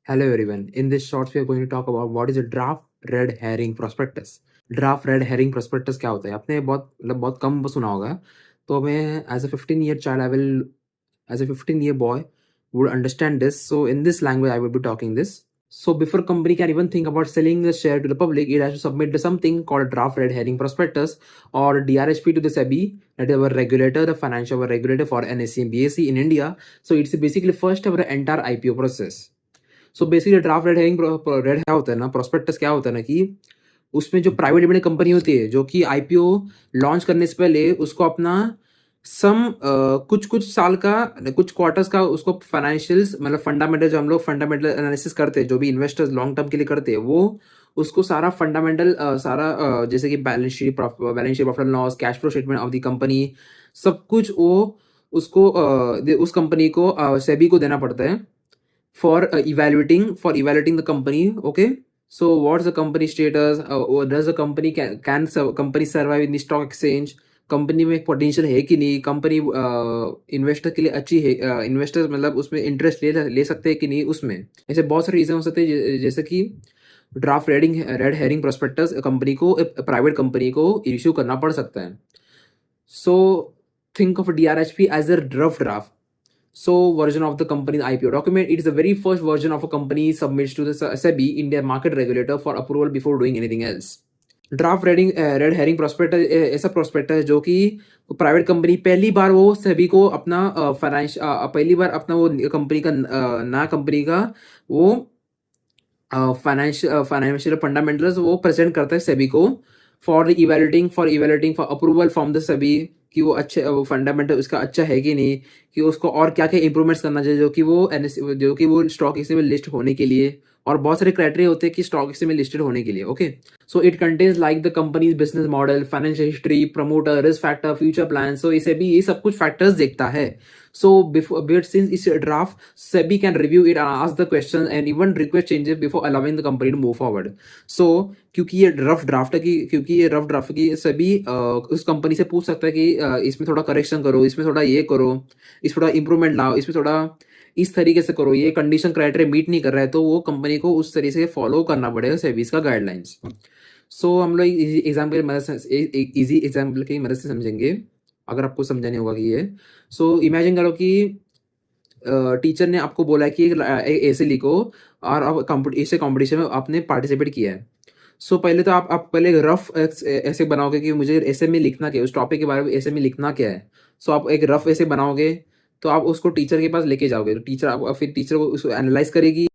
Hello everyone. In this short, we are going to talk about what is a draft red herring prospectus. Draft red herring prospectus क्या होता है? आपने बहुत कम सुना होगा. तो मैं as a 15-year child, I will as a 15-year boy would understand this. So in this language, I will be talking this. So before company can even think about selling the share to the public, it has to submit something called draft red herring prospectus or DRHP to the SEBI, that is our regulator, the financial regulator for NSE and BSE in India. So it's basically first of the entire IPO process. So basically draft red herring red क्या होता है ना, prospectus क्या होता है ना कि उसमें जो प्राइवेट लिमिटेड कंपनी होती है जो कि आईपीओ लॉन्च करने से पहले उसको अपना कुछ कुछ साल का, कुछ क्वार्टर्स का उसको फाइनेंशियल्स, मतलब फंडामेंटल, जो हम लोग फंडामेंटल एनालिसिस करते हैं, जो भी इन्वेस्टर्स लॉन्ग टर्म के लिए करते हैं, वो उसको सारा फंडामेंटल जैसे कि balance sheet profit and loss, cash flow statement of the company, सब कुछ वो उसको उस कंपनी को सेबी को देना पड़ता है for evaluating the company. Okay, so what's the company status? Does the company can company survive in the stock exchange? Company में पोटेंशियल है कि नहीं? कंपनी इन्वेस्टर के लिए अच्छी है? इन्वेस्टर्स मतलब उसमें इंटरेस्ट ले सकते हैं कि नहीं? उसमें ऐसे बहुत सारे रीजन हो सकते हैं, जैसे कि draft red herring prospectus company को, प्राइवेट कंपनी को इश्यू करना पड़ सकता है. So think of DRHP as a rough draft. So version of the company's IPO document. It is the very first version of a company submits to the SEBI, India market regulator, for approval before doing anything else. Draft red herring prospectus ऐसा prospectus है जो कि private company पहली बार वो सेबी को अपना पहली बार अपना वो कंपनी का नया कंपनी का वो फाइनेंशियल फंडामेंटल्स वो प्रेजेंट करता है सेबी को for evaluating for approval from the SEBI कि वो अच्छे फंडामेंटल उसका अच्छा है कि नहीं, कि उसको और क्या क्या इंप्रूवमेंट्स करना चाहिए जो कि वो स्टॉक एक्सचेंज में लिस्ट होने के लिए, और बहुत सारे क्राइटेरिया होते हैं कि स्टॉक एक्सचेंज में लिस्टेड होने के लिए. Okay, so it contains like the company's business model, financial history, promoter, risk factor, future plan. So इसे भी ये सब कुछ फैक्टर्स देखता है. So since it's a draft, SEBI can review it and ask the questions and even request changes before allowing the company to move forward. So क्योंकि ये rough draft की SEBI उस कंपनी से पूछ सकता है कि इसमें थोड़ा करेक्शन करो, इसमें थोड़ा ये करो, इस थोड़ा इंप्रूवमेंट लाओ, इसमें थोड़ा इस तरीके से करो, ये कंडीशन क्राइटेरिया मीट नहीं कर रहा है, तो वो कंपनी को उस तरीके से फॉलो करना पड़ेगा सेबीज का गाइडलाइंस. सो हम लोग इजी एग्जाम्पल की मदद से समझेंगे, अगर आपको समझाने होगा कि ये. सो इमेजिन करो कि टीचर ने आपको बोला है कि ऐसे लिखो और आप ऐसे कॉम्पिटिशन में आपने पार्टिसिपेट किया है. सो पहले तो आप पहले रफ ऐसे बनाओगे कि मुझे ऐसे में लिखना क्या है, उस टॉपिक के बारे में ऐसे में लिखना क्या है. सो आप एक रफ ऐसे बनाओगे, तो आप उसको टीचर के पास लेके जाओगे, तो टीचर फिर टीचर को उसको एनालाइज करेगी.